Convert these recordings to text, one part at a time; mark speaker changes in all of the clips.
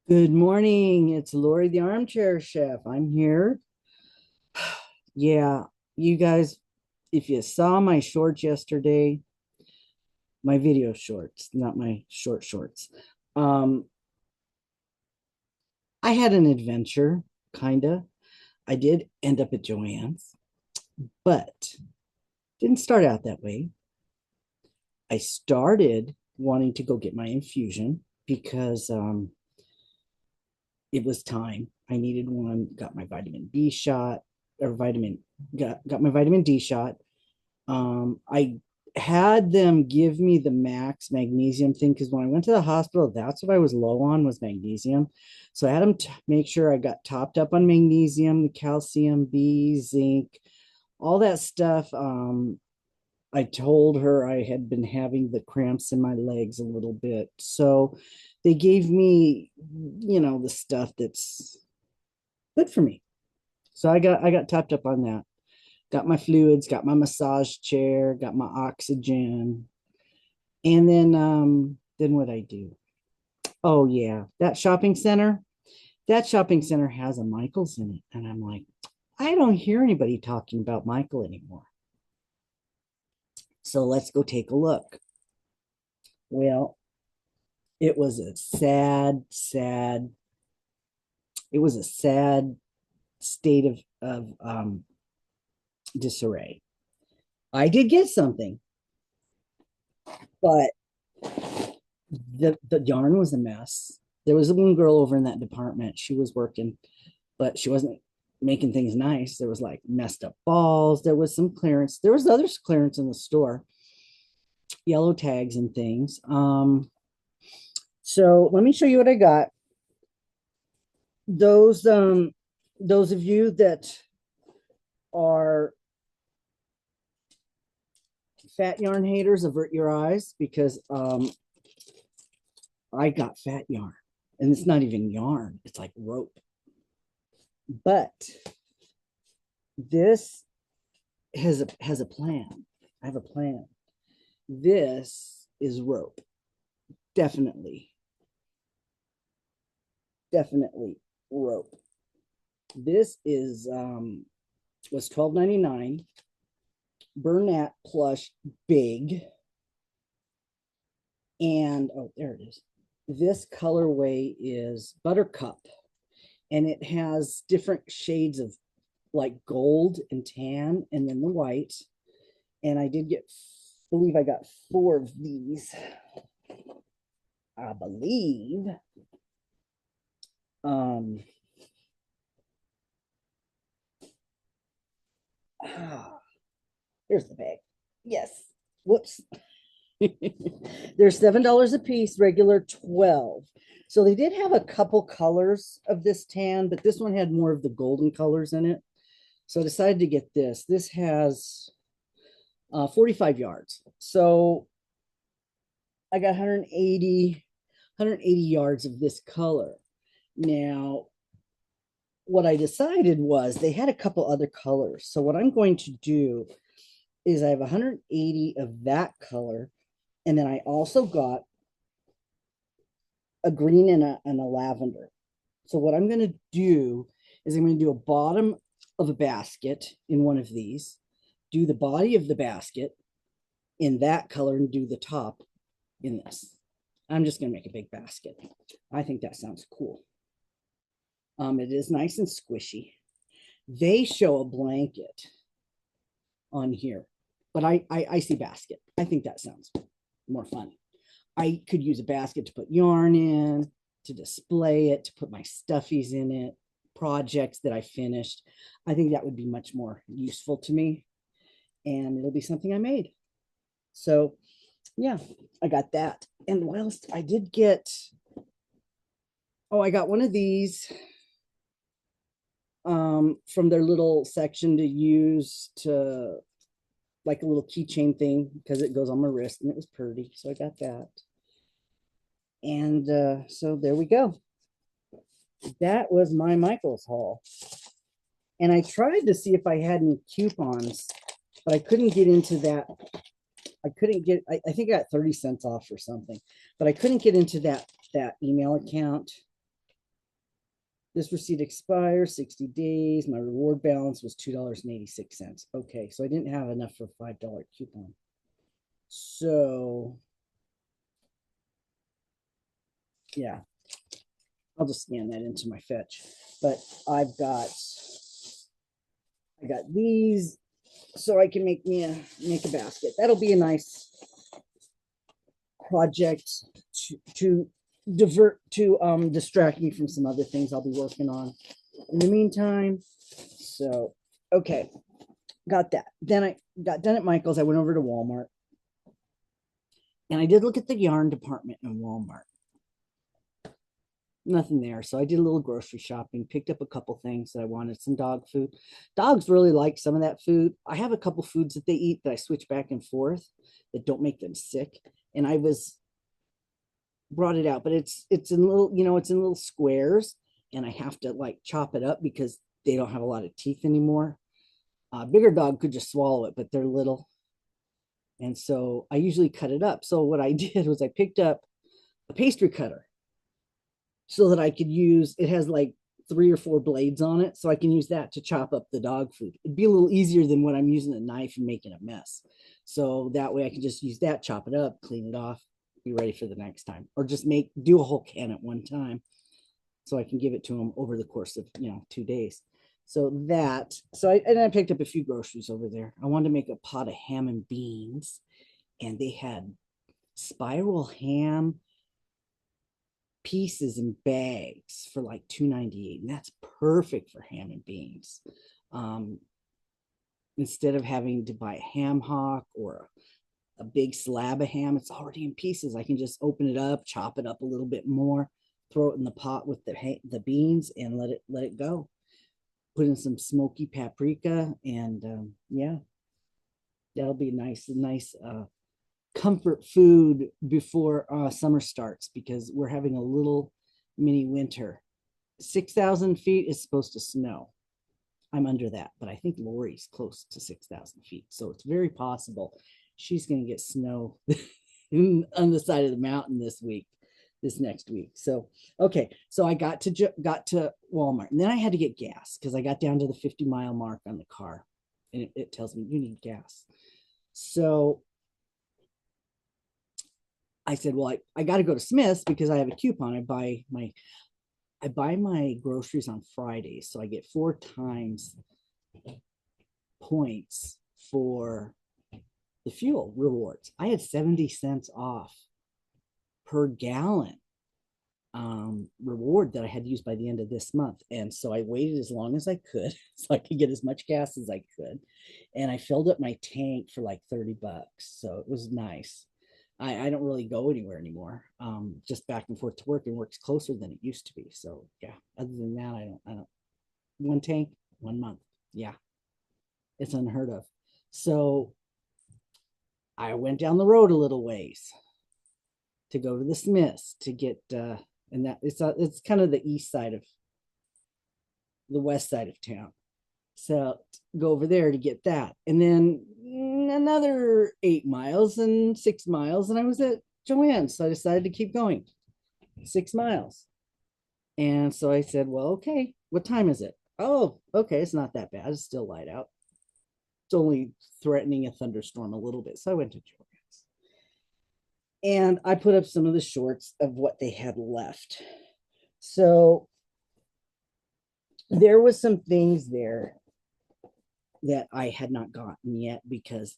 Speaker 1: Good morning. It's Lori, the armchair chef. I'm here. Yeah, you guys, if you saw my shorts yesterday, my video shorts, not my shorts. Um, I had an adventure, kinda. I did end up at Joann's, but didn't start out that way. I started wanting to go get my infusion because it was time. I needed one, got my vitamin B shot or vitamin got my vitamin D shot. I had them give me the max magnesium thing because when I went to the hospital, that's what I was low on was magnesium. So I had them make sure I got topped up on magnesium, the calcium, B, zinc, all that stuff. I told her I had been having the cramps in my legs a little bit. So they gave me, the stuff that's good for me. So I got topped up on that. Got my fluids, got my massage chair, got my oxygen. And then what I do? Oh yeah, that shopping center has a Michael's in it. And I'm like, I don't hear anybody talking about Michael anymore. So let's go take a look. Well, it was a sad state of disarray. I did get something, but the yarn was a mess. There was one girl over in that department. She was working, but she wasn't making things nice. There was like messed up balls. There was some clearance. There was other clearance in the store, yellow tags and things. So let me show you what I got. Those those of you that are fat yarn haters, avert your eyes because I got fat yarn, and it's not even yarn. It's like rope. But this has a plan. I have a plan. This is rope. Definitely, definitely rope. This is was $12.99. Bernat plush big. And oh, there it is. This colorway is buttercup, and it has different shades of like gold and tan, and then the white. And I did believe I got four of these. I believe. Um, ah, here's the bag. Yes. Whoops. They're $7 a piece, regular 12. So they did have a couple colors of this tan, but this one had more of the golden colors in it. So I decided to get this. This has 45 yards. So I got 180 yards of this color. Now, what I decided was they had a couple other colors. So what I'm going to do is I have 180 of that color. And then I also got a green and a lavender. So what I'm going to do is I'm going to do a bottom of a basket in one of these, do the body of the basket in that color, and do the top in this. I'm just going to make a big basket. I think that sounds cool. It is nice and squishy. They show a blanket on here, but I see basket. I think that sounds more fun. I could use a basket to put yarn in, to display it, to put my stuffies in it, projects that I finished. I think that would be much more useful to me, and it'll be something I made. So, yeah, I got that. And what else? I did get, oh, I got one of these from their little section to use to like a little keychain thing because it goes on my wrist and it was pretty. So I got that. And so there we go. That was my Michael's haul. And I tried to see if I had any coupons, but I couldn't get into that. I couldn't get, I think I got 30 cents off or something, but I couldn't get into that email account. This receipt expires 60 days. My reward balance was $2.86. Okay, so I didn't have enough for a $5 coupon. So yeah, I'll just scan that into my fetch. But I got these so I can make a basket. That'll be a nice project to distract me from some other things I'll be working on in the meantime. So okay, got that. Then I got done at Michael's. I went over to Walmart and I did look at the yarn department in Walmart. Nothing there. So I did a little grocery shopping, picked up a couple things that I wanted, some dog food. Dogs really like some of that food. I have a couple foods that they eat that I switch back and forth that don't make them sick. And I brought it out, but it's in little, it's in little squares and I have to like chop it up because they don't have a lot of teeth anymore. A bigger dog could just swallow it, but they're little. And so I usually cut it up. So what I did was I picked up a pastry cutter so that I could use, it has like 3 or 4 blades on it. So I can use that to chop up the dog food. It'd be a little easier than when I'm using a knife and making a mess. So that way I can just use that, chop it up, clean it off, be ready for the next time, or just do a whole can at one time. So I can give it to them over the course of, 2 days. So I picked up a few groceries over there. I wanted to make a pot of ham and beans, and they had spiral ham pieces in bags for like $2.98, and that's perfect for ham and beans. Instead of having to buy a ham hock or a big slab of ham, it's already in pieces. I can just open it up, chop it up a little bit more, throw it in the pot with the beans, and let it go. Put in some smoky paprika, and yeah, that'll be nice comfort food before summer starts, because we're having a little mini winter. 6,000 feet is supposed to snow. I'm under that, but I think Lori's close to 6,000 feet. So it's very possible she's going to get snow on the side of the mountain this next week. So, okay. So I got to Walmart, and then I had to get gas because I got down to the 50-mile mark on the car, and it tells me you need gas. So I said, well, I got to go to Smith's because I have a coupon. I buy my groceries on Fridays, so I get 4 times points for the fuel rewards. I had 70 cents off per gallon reward that I had to use by the end of this month. And so I waited as long as I could so I could get as much gas as I could. And I filled up my tank for like $30. So it was nice. I don't really go anywhere anymore. Just back and forth to work, and works closer than it used to be. So yeah, other than that, I don't, one tank, 1 month. Yeah. It's unheard of. So I went down the road a little ways to go to the Smiths to get, and that it's kind of the west side of town. So go over there to get that. And then another 8 miles and 6 miles, and I was at Joann. So I decided to keep going 6 miles. And so I said, well, okay, what time is it? Oh, okay, it's not that bad. It's still light out. It's only threatening a thunderstorm a little bit. So I went to Joann's. And I put up some of the shorts of what they had left. So there was some things there that I had not gotten yet because,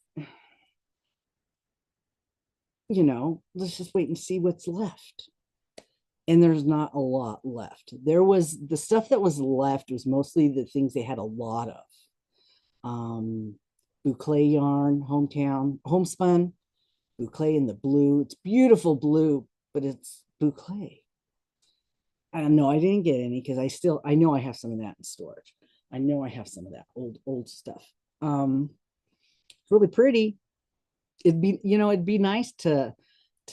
Speaker 1: let's just wait and see what's left. And there's not a lot left. There was the stuff that was left was mostly the things they had a lot of. Boucle yarn, homespun, boucle in the blue. It's beautiful blue, but it's boucle. I don't know. I didn't get any because I know I have some of that in storage. I know I have some of that old stuff. It's really pretty. It'd be nice to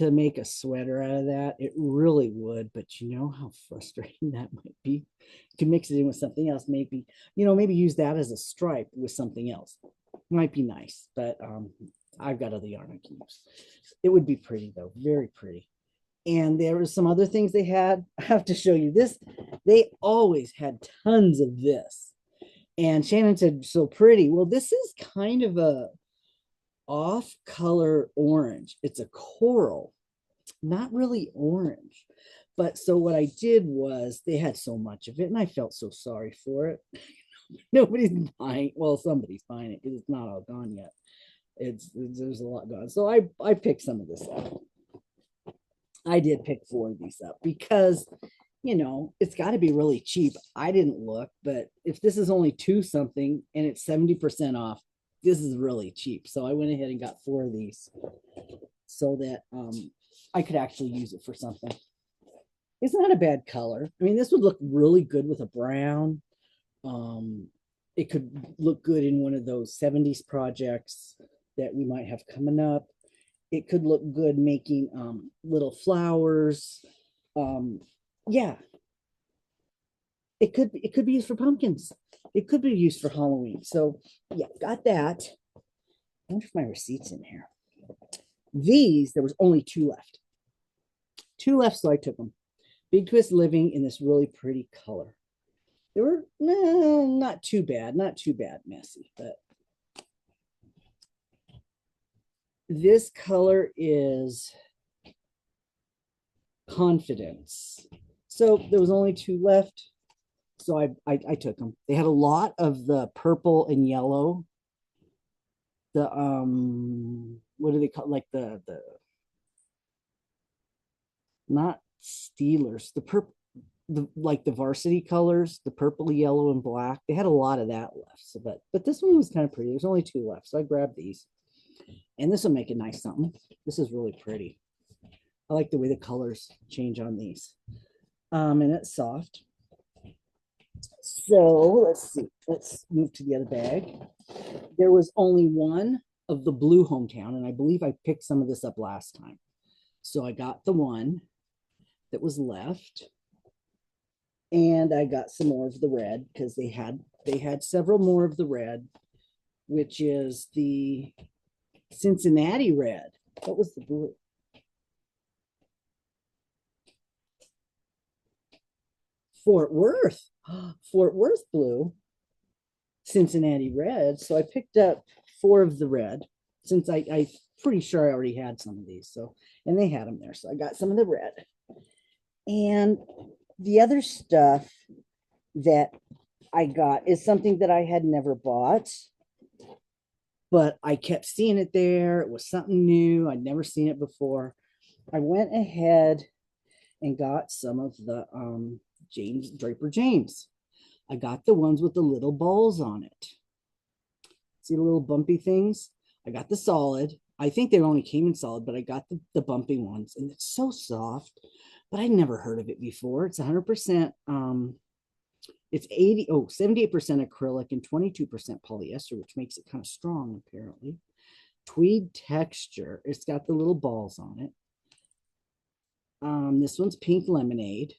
Speaker 1: make a sweater out of that. It really would, but you know how frustrating that might be. You can mix it in with something else, maybe use that as a stripe with something else. Might be nice, but I've got other yarn I can use. It would be pretty though, very pretty. And there were some other things they had. I have to show you this. They always had tons of this. And Shannon said, so pretty. Well, this is kind of a off color orange. It's a coral, not really orange. But so what I did was they had so much of it and I felt so sorry for it. Nobody's buying. Well, somebody's buying it because it's not all gone yet. There's a lot gone. So I picked some of this up. I did pick 4 of these up because it's got to be really cheap. I didn't look, but if this is only 2 something and it's 70% off, this is really cheap. So I went ahead and got 4 of these so that I could actually use it for something. It's not a bad color. I mean, this would look really good with a brown. It could look good in one of those 70s projects that we might have coming up. It could look good making little flowers. Yeah, it could be used for pumpkins. It could be used for Halloween. So yeah, got that. I wonder if my receipt's in here. These, there was only 2 left. 2 left, so I took them. Big Twist Living in this really pretty color. They were not too bad, messy, but this color is Confidence. So there was only 2 left. So I took them. They had a lot of the purple and yellow. The what do they call, like the not Steelers, the purple, like the varsity colors, the purple, yellow, and black. They had a lot of that left. So but this one was kind of pretty. There's only 2 left. So I grabbed these. And this will make a nice something. This is really pretty. I like the way the colors change on these. And it's soft. So let's see. Let's move to the other bag. There was only 1 of the blue Hometown, and I believe I picked some of this up last time. So I got the 1 that was left, and I got some more of the red because they had several more of the red, which is the Cincinnati red. What was the blue? Fort Worth. Fort Worth blue, Cincinnati red. So I picked up 4 of the red since I pretty sure I already had some of these. So, and they had them there. So I got some of the red. And the other stuff that I got is something that I had never bought, but I kept seeing it there. It was something new. I'd never seen it before. I went ahead and got some of the James Draper James. I got the ones with the little balls on it. See the little bumpy things? I got the solid. I think they only came in solid, but I got the bumpy ones, and it's so soft, but I'd never heard of it before. It's 100%, it's 78% acrylic and 22% polyester, which makes it kind of strong, apparently. Tweed texture. It's got the little balls on it. This one's Pink Lemonade.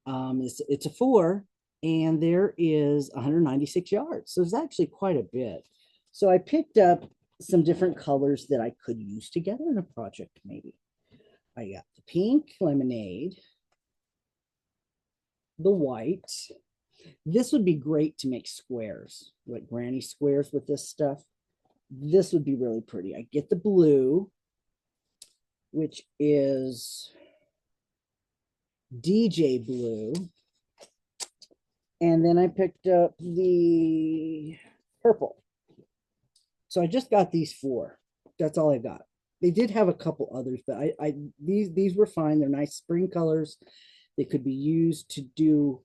Speaker 1: It's a 4, and there is 196 yards. So it's actually quite a bit. So I picked up some different colors that I could use together in a project, maybe. I got the Pink Lemonade, the white. This would be great to make squares, like granny squares with this stuff. This would be really pretty. I get the blue, which is DJ blue. And then I picked up the purple. So I just got these 4. That's all I got. They did have a couple others, but these were fine. They're nice spring colors. They could be used to do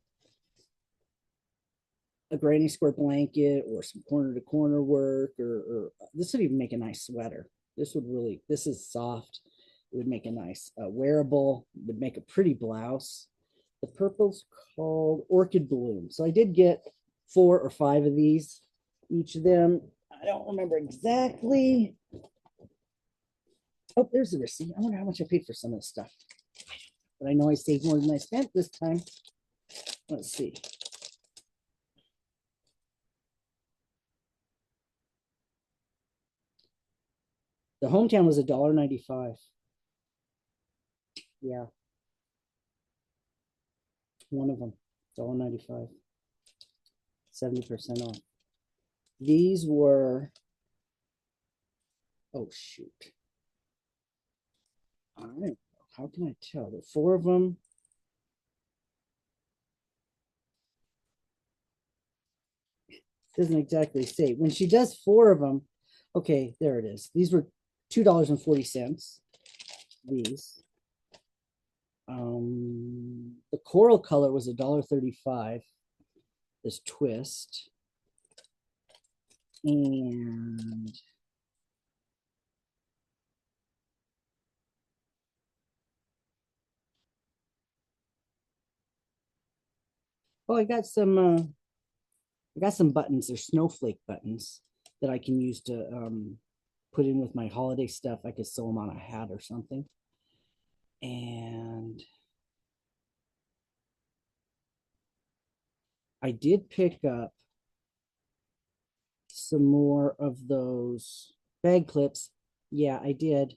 Speaker 1: a granny square blanket or some corner to corner work, or this would even make a nice sweater. This is soft. It would make a nice wearable, would make a pretty blouse. The purple's called Orchid Bloom. So I did get 4 or 5 of these, each of them. I don't remember exactly. Oh, there's the receipt. I wonder how much I paid for some of this stuff. But I know I saved more than I spent this time. Let's see. The Hometown was $1.95. Yeah. One of them, $1.95, 70% off. These were, oh shoot. All right, how can I tell? There are four of them. Doesn't exactly say. When she does four of them, okay, there it is. These were $2.40. These. The coral color was $1.35. This twist. And oh, I got some buttons. They're snowflake buttons that I can use to put in with my holiday stuff. I could sew them on a hat or something. And I did pick up some more of those bag clips. Yeah, I did.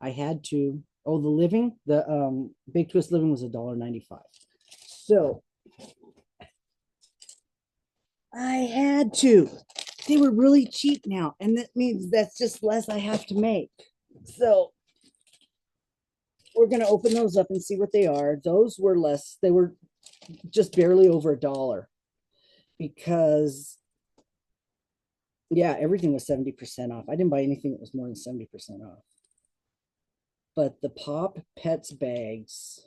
Speaker 1: I had to. Oh, the Big Twist Living was $1.95. So I had to. They were really cheap now, and that means that's just less I have to make. So we're gonna open those up and see what they are. Those were less, they were just barely over $1 because yeah, everything was 70% off. I didn't buy anything that was more than 70% off. But the Pop Pets bags,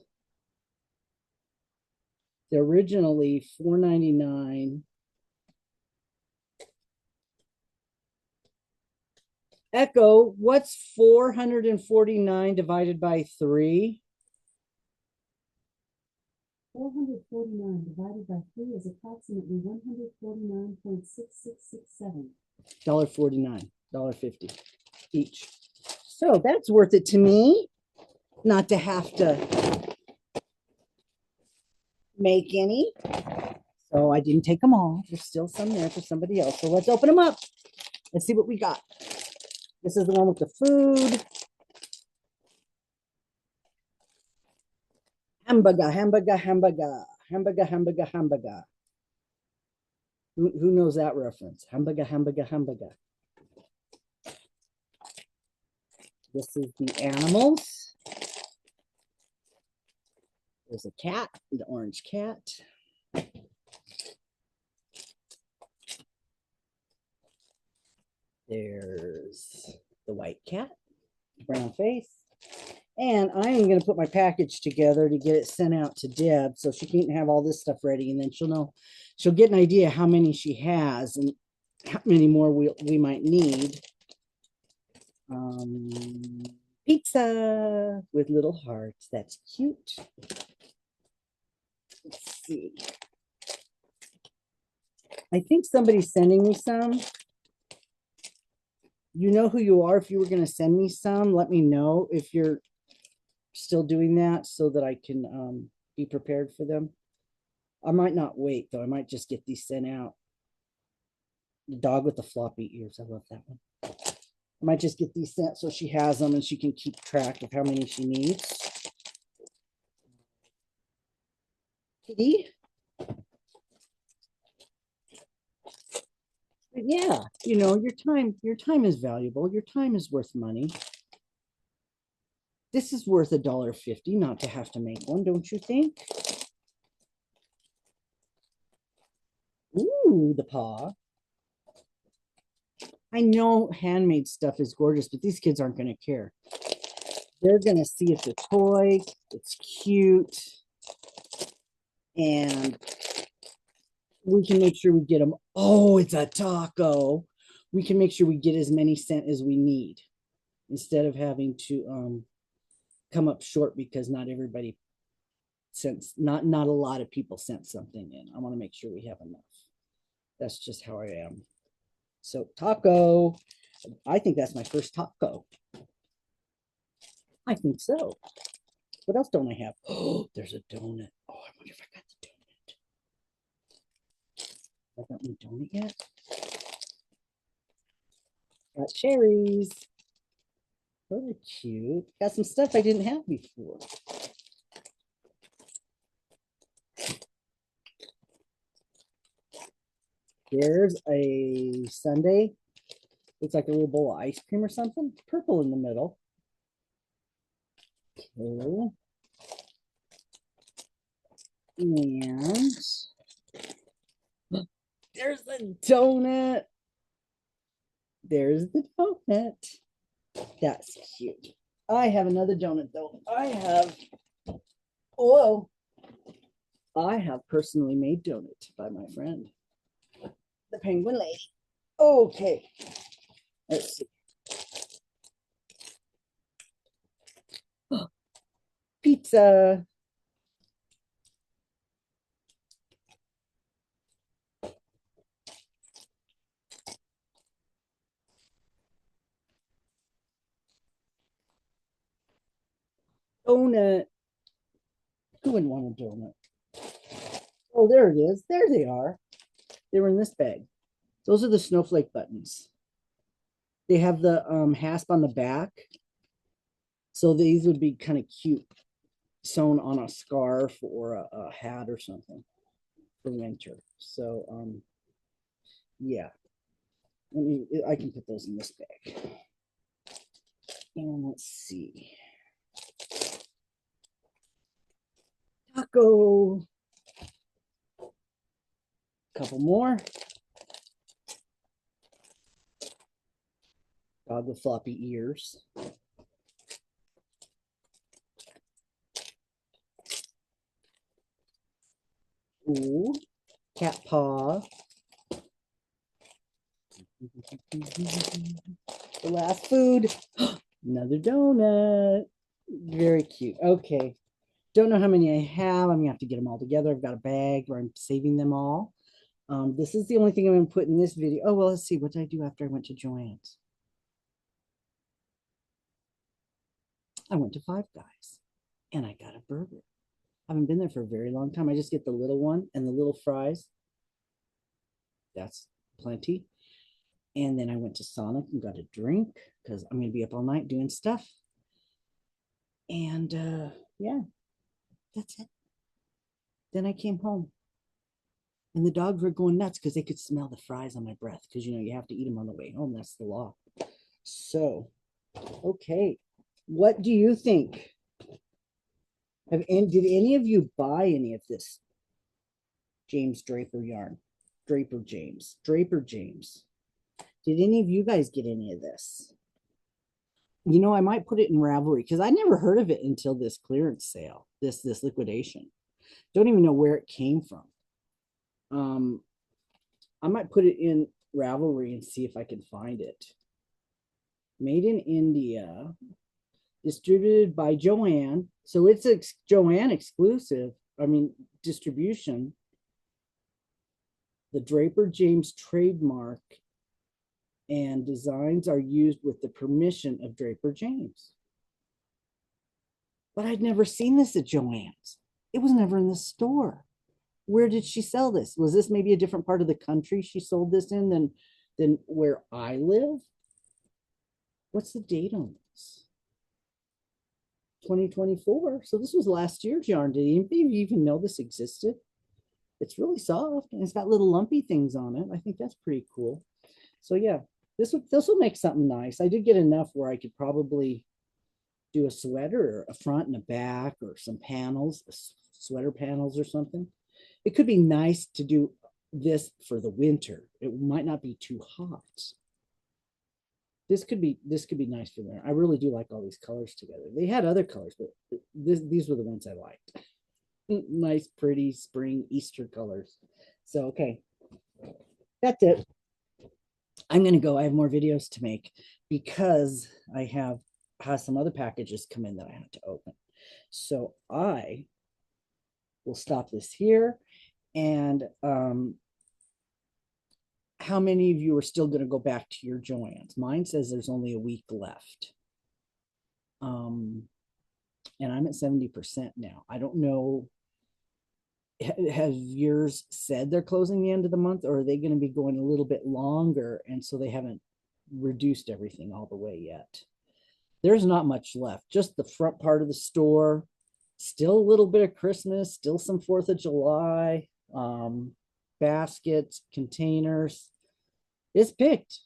Speaker 1: they're originally $4.99. Echo, what's 449 divided by 3?
Speaker 2: 449 divided by 3 is approximately 149.6667.
Speaker 1: $1.49, $1.50 each. So that's worth it to me, not to have to make any. So I didn't take them all. There's still some there for somebody else. So let's open them up. Let's see what we got. This is the one with the food. Hamburger, hamburger, hamburger, hamburger, hamburger, hamburger. Who knows that reference? Hamburger, hamburger, hamburger. This is the animals. There's a cat, the orange cat. There's the white cat, brown face. And I am going to put my package together to get it sent out to Deb so she can have all this stuff ready, and then she'll get an idea how many she has and how many more we might need. Pizza with little hearts. That's cute. Let's see. I think somebody's sending me some. You know who you are. If you were going to send me some, let me know if you're still doing that so that I can be prepared for them. I might not wait though. I might just get these sent out. The dog with the floppy ears. I love that one. I might just get these sent so she has them and she can keep track of how many she needs. Kitty. But yeah, you know, your time is valuable. Your time is worth money. This is worth $1.50 not to have to make one, don't you think? Ooh, the paw. I know handmade stuff is gorgeous, but these kids aren't going to care. They're going to see it's a toy, it's cute, and we can make sure we get them. Oh, it's a taco. We can make sure we get as many sent as we need instead of having to come up short because not everybody not a lot of people sent something in. I want to make sure we have enough. That's just how I am. So taco, I think that's my first taco. I think so. What else don't I have? Oh, there's a donut. Oh, I wonder if I got the donut. I got my donut yet? Got cherries. Oh, they're cute. Got some stuff I didn't have before. There's a sundae. Looks like a little bowl of ice cream or something. Purple in the middle. Okay. And there's the donut. There's the donut. That's cute. I have another donut though. I have personally made donut by my friend, the penguin lady. Okay, let's see. Pizza. Donut. Who wouldn't want a donut? Oh, there it is. There they are. They were in this bag. Those are the snowflake buttons. They have the hasp on the back. So these would be kind of cute, sewn on a scarf or a hat or something for winter. So yeah. I can put those in this bag. And let's see. Taco. Couple more. Dog with floppy ears. Ooh, cat paw. The last food. Another donut. Very cute. Okay. Don't know how many I have. I'm gonna have to get them all together. I've got a bag where I'm saving them all. This is the only thing I'm gonna put in this video. Oh, well, let's see. What did I do after I went to Joann's? I went to Five Guys and I got a burger. I haven't been there for a very long time. I just get the little one and the little fries. That's plenty. And then I went to Sonic and got a drink because I'm going to be up all night doing stuff. And yeah, that's it. Then I came home. And the dogs were going nuts because they could smell the fries on my breath. Because, you have to eat them on the way home. That's the law. So, okay. What do you think? Did any of you buy any of this James Draper yarn? Draper James. Did any of you guys get any of this? I might put it in Ravelry because I never heard of it until this clearance sale, this liquidation. Don't even know where it came from. I might put it in Ravelry and see if I can find it. Made in India, distributed by Joann. So it's a Joann exclusive. Distribution. The Draper James trademark and designs are used with the permission of Draper James. But I'd never seen this at Joann's. It was never in the store. Where did she sell this? Was this maybe a different part of the country she sold this in than where I live? What's the date on this? 2024. So this was last year's yarn. Did anybody even know this existed? It's really soft and it's got little lumpy things on it. I think that's pretty cool. So yeah, this will make something nice. I did get enough where I could probably do a sweater or a front and a back or some panels, sweater panels or something. It could be nice to do this for the winter. It might not be too hot. This could be nice for winter. I really do like all these colors together. They had other colors, but these were the ones I liked. Nice, pretty spring Easter colors. So, okay. That's it. I'm going to go. I have more videos to make because I have some other packages come in that I have to open. So I will stop this here. And how many of you are still going to go back to your Joann's? Mine says there's only a week left. And I'm at 70% now. I don't know. Have yours said they're closing the end of the month, or are they going to be going a little bit longer? And so they haven't reduced everything all the way yet. There's not much left, just the front part of the store. Still a little bit of Christmas, still some 4th of July. baskets, containers. It's picked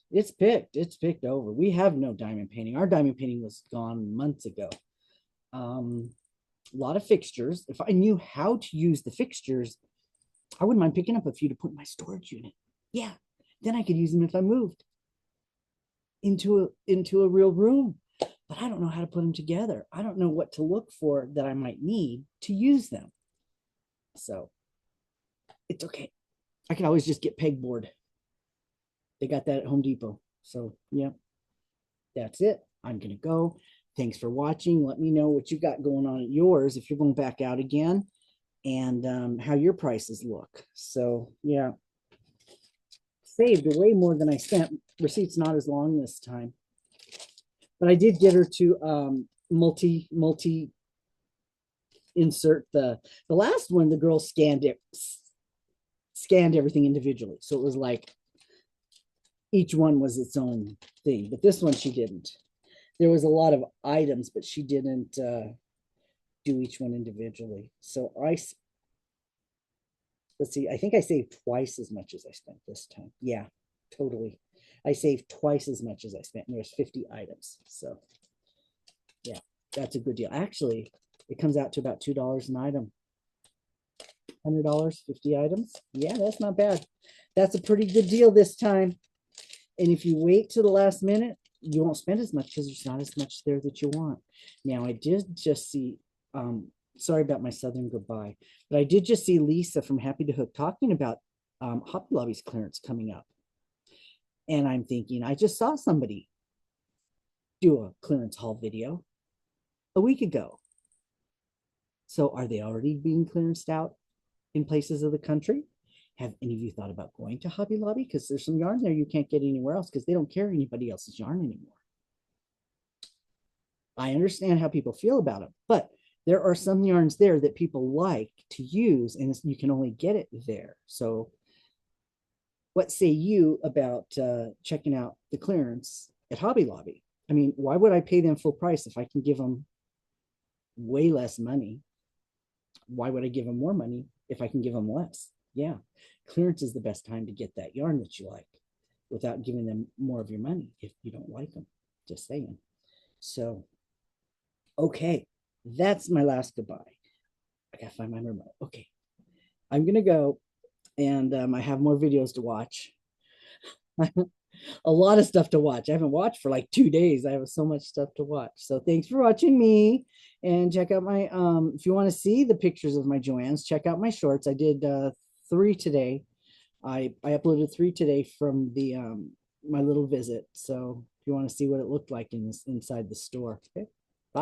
Speaker 1: over. We have no diamond painting. Our diamond painting was gone months ago. A lot of fixtures. If I knew how to use the fixtures, I wouldn't mind picking up a few to put in my storage unit. Yeah, then I could use them if I moved into a real room. But I don't know how to put them together. I don't know what to look for that I might need to use them. So it's okay. I can always just get pegboard. They got that at Home Depot. So yeah, that's it. I'm gonna go. Thanks for watching. Let me know what you got going on at yours if you're going back out again, and how your prices look. So yeah, saved way more than I spent. Receipt's not as long this time, but I did get her to multi insert the last one. The girl scanned everything individually, so it was like each one was its own thing. But this one she didn't. There was a lot of items, but she didn't do each one individually. So let's see, I think I saved twice as much as I spent this time. Yeah, totally. I saved twice as much as I spent. And there's 50 items. So yeah, that's a good deal. Actually, it comes out to about $2 an item. $100, 50 items. Yeah, that's not bad. That's a pretty good deal this time. And if you wait to the last minute, you won't spend as much because there's not as much there that you want. Now, I did just see, sorry about my Southern goodbye, but I did just see Lisa from Happy to Hook talking about Hobby Lobby's clearance coming up. And I'm thinking, I just saw somebody do a clearance haul video a week ago. So are they already being clearanced out in places of the country? Have any of you thought about going to Hobby Lobby? Because there's some yarn there you can't get anywhere else because they don't carry anybody else's yarn anymore. I understand how people feel about it, but there are some yarns there that people like to use, and you can only get it there. So what say you about checking out the clearance at Hobby Lobby? I mean, why would I pay them full price if I can give them way less money? Why would I give them more money if I can give them less? Yeah, clearance is the best time to get that yarn that you like without giving them more of your money if you don't like them. Just saying. So, okay, that's my last goodbye. I gotta find my remote. Okay, I'm gonna go, and I have more videos to watch. A lot of stuff to watch. I haven't watched for like 2 days. I have so much stuff to watch. So thanks for watching me, and check out my if you want to see the pictures of my Joanns, check out my shorts. I did 3 today. I uploaded 3 today from the my little visit. So if you want to see what it looked like inside the store. Okay.